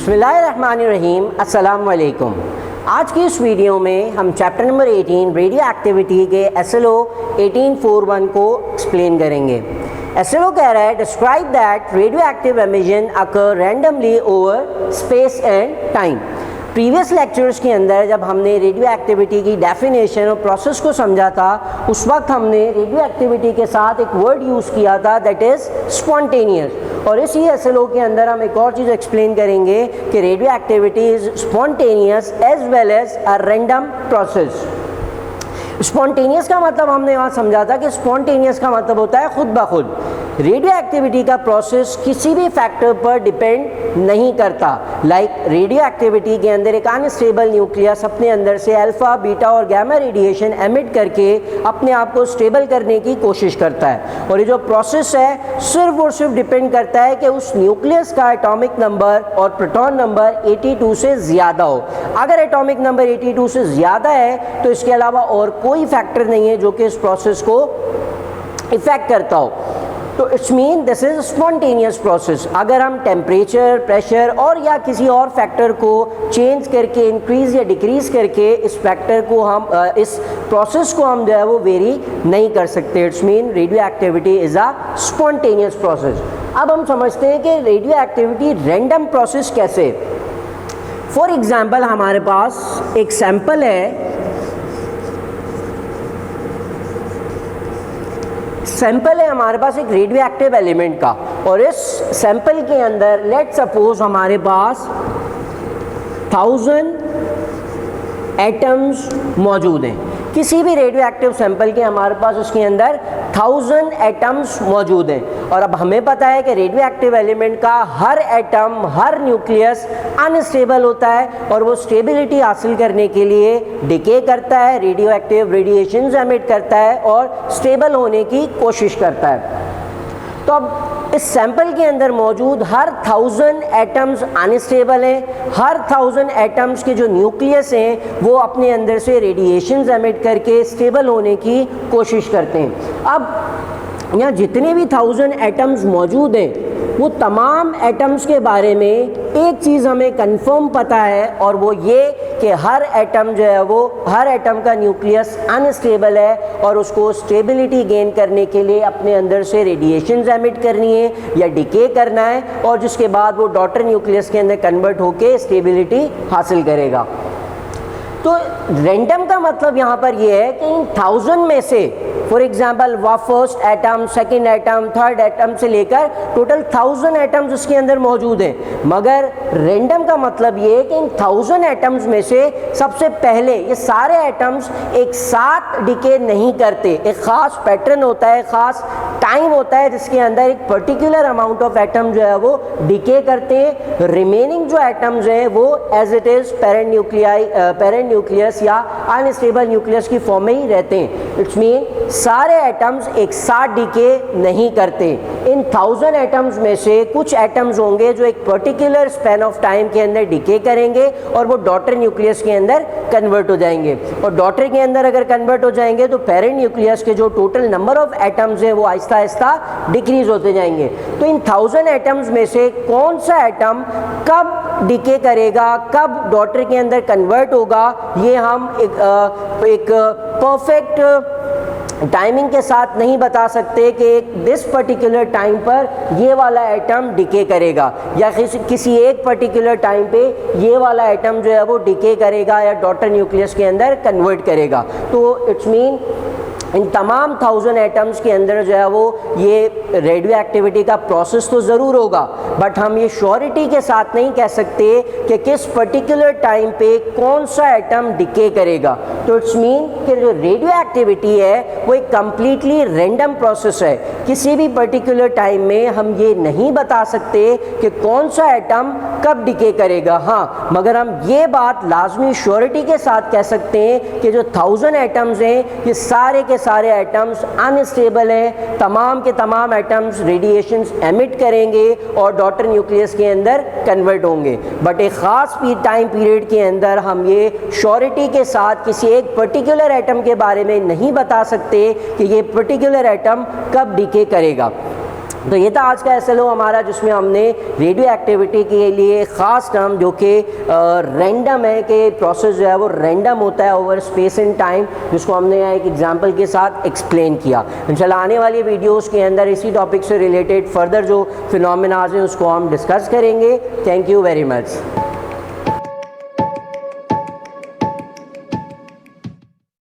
बिस्मिल्लाहिर्रहमानिर्रहीम, अस्सलाम वालेकुम। आज की इस वीडियो में हम चैप्टर नंबर 18 रेडियो एक्टिविटी के SLO 1841 को एक्सप्लेन करेंगे। SLO कह रहा है describe that radio active emission occur randomly over space and time. Previous lectures के अंदर जब हमने रेडियो एक्टिविटी की डेफिनेशन और प्रोसेस को समझा था, उस वक्त हमने रेडियो एक्टिविटी के साथ एक वर्ड यूज़ किया था दैट इज़ स्पॉन्टेनियस। और इसी SLO के अंदर हम एक और चीज़ एक्सप्लेन करेंगे कि radioactivity is spontaneous as well as a random process. Spontaneous का मतलब हमने वहाँ समझा था कि स्पॉन्टेनियस का मतलब होता है खुद ब खुद। रेडियो एक्टिविटी का प्रोसेस किसी भी फैक्टर पर डिपेंड नहीं करता। लाइक रेडियो एक्टिविटी के अंदर एक अनस्टेबल न्यूक्लियस अपने अंदर से अल्फ़ा, बीटा और गामा रेडिएशन एमिट करके अपने आप को स्टेबल करने की कोशिश करता है। और ये जो प्रोसेस है सिर्फ और सिर्फ डिपेंड करता है कि उस न्यूक्लियस का एटॉमिक नंबर और प्रोटॉन नंबर 82 से ज़्यादा हो। अगर एटॉमिक नंबर 82 से ज़्यादा है तो इसके अलावा और कोई फैक्टर नहीं है जो कि इस प्रोसेस को इफ़ेक्ट करता हो। तो it's mean this is spontaneous process. अगर हम टेम्परेचर, प्रेशर और या किसी और फैक्टर को चेंज करके इंक्रीज़ या डिक्रीज़ करके इस फैक्टर को हम इस प्रोसेस को हम जो है वो वेरी नहीं कर सकते। It's mean radio activity is a spontaneous process. अब हम समझते हैं कि रेडियो एक्टिविटी रैंडम प्रोसेस कैसे। फॉर एग्ज़ाम्पल हमारे पास एक सैंपल है, सैंपल है हमारे पास एक रेडियो एक्टिव एलिमेंट का, और इस सैंपल के अंदर लेट सपोज हमारे पास 1000 एटम्स मौजूद हैं। किसी भी रेडियो एक्टिव सैंपल के हमारे पास उसके अंदर 1000 एटम्स मौजूद हैं। और अब हमें पता है कि रेडियो एक्टिव एलिमेंट का हर एटम, हर न्यूक्लियस अनस्टेबल होता है और वो स्टेबिलिटी हासिल करने के लिए डिके करता है, रेडियो एक्टिव रेडिएशंस एमिट करता है और स्टेबल होने की कोशिश करता है। तो अब इस सैंपल के अंदर मौजूद हर 1000 एटम्स अनस्टेबल हैं। हर 1000 एटम्स के जो न्यूक्लियस हैं वो अपने अंदर से रेडिएशंस एमिट करके स्टेबल होने की कोशिश करते हैं। अब यहाँ जितने भी 1000 एटम्स मौजूद हैं वो तमाम एटम्स के बारे में एक चीज़ हमें कंफर्म पता है, और वो ये कि हर एटम जो है वो हर एटम का न्यूक्लियस अनस्टेबल है और उसको स्टेबिलिटी गेन करने के लिए अपने अंदर से रेडिएशंस एमिट करनी है या डिके करना है, और जिसके बाद वो डॉटर न्यूक्लियस के अंदर कन्वर्ट होके स्टेबिलिटी हासिल करेगा। तो रैंडम का मतलब यहाँ पर ये है कि इन 1000 में से for example first atom, second atom, third atom से लेकर टोटल 1000 एटम्स उसके अंदर मौजूद हैं। मगर रैंडम का मतलब ये है कि इन 1000 एटम्स में से सबसे पहले ये सारे एटम्स एक साथ डिके नहीं करते। एक ख़ास पैटर्न होता है, ख़ास टाइम होता है जिसके अंदर एक पर्टिकुलर अमाउंट ऑफ एटम जो है वो डिके करते हैं। रिमेनिंग जो एटम्स हैं वो as it is parent nucleus या अनस्टेबल न्यूक्लियस की फॉर्म में ही रहते हैं। इट्स मीन सारे एटम्स एक साथ डिके नहीं करते। इन 1000 एटम्स में से कुछ एटम्स होंगे जो एक पर्टिकुलर स्पैन ऑफ टाइम के अंदर डिके करेंगे और वो डॉटर न्यूक्लियस के अंदर कन्वर्ट हो जाएंगे। और डॉटर के अंदर अगर कन्वर्ट हो जाएंगे तो पेरेंट न्यूक्लियस के जो टोटल नंबर ऑफ एटम्स हैं वो आहिस्ता आहिस्ता डिक्रीज होते जाएंगे। तो इन 1000 एटम्स में से कौन सा एटम कब डिके करेगा, कब डॉटर के अंदर कन्वर्ट होगा, ये हम एक परफेक्ट टाइमिंग के साथ नहीं बता सकते कि दिस पर्टिकुलर टाइम पर ये वाला एटम डिके करेगा या किसी एक पर्टिकुलर टाइम पे ये वाला एटम जो है वो डिके करेगा या डॉटर न्यूक्लियस के अंदर कन्वर्ट करेगा। तो इट्स मीन इन तमाम 1000 एटम्स के अंदर जो है वो ये रेडियो एक्टिविटी का प्रोसेस तो ज़रूर होगा, बट हम ये श्योरिटी के साथ नहीं कह सकते कि किस पर्टिकुलर टाइम पे कौन सा एटम डिके करेगा। तो इट्स मीन कि जो रेडियो एक्टिविटी है वो एक कम्प्लीटली रैंडम प्रोसेस है। किसी भी पर्टिकुलर टाइम में हम ये नहीं बता सकते कि कौन सा एटम कब डिके करेगा। हाँ, मगर हम ये बात लाजमी श्योरिटी के साथ कह सकते हैं कि जो 1000 एटम्स हैं ये सारे के सारे एटम्स अनस्टेबल हैं। तमाम के तमाम एटम्स रेडिएशंस एमिट करेंगे और डॉटर न्यूक्लियस के अंदर कन्वर्ट होंगे। बट एक ख़ास टाइम पीरियड के अंदर हम ये श्योरिटी के साथ किसी एक पर्टिकुलर एटम के बारे में नहीं बता सकते कि ये पर्टिकुलर एटम कब डिके करेगा। तो ये था आज का SLO हमारा, जिसमें हमने रेडियो एक्टिविटी के लिए ख़ास टर्म जो कि रैंडम है, कि प्रोसेस जो है वो रैंडम होता है ओवर स्पेस एंड टाइम, जिसको हमने एक एग्जांपल के साथ एक्सप्लेन किया। इंशाल्लाह आने वाली वीडियोस के अंदर इसी टॉपिक से रिलेटेड फर्दर जो फिनोमेनाज हैं उसको हम डिस्कस करेंगे। Thank you very much.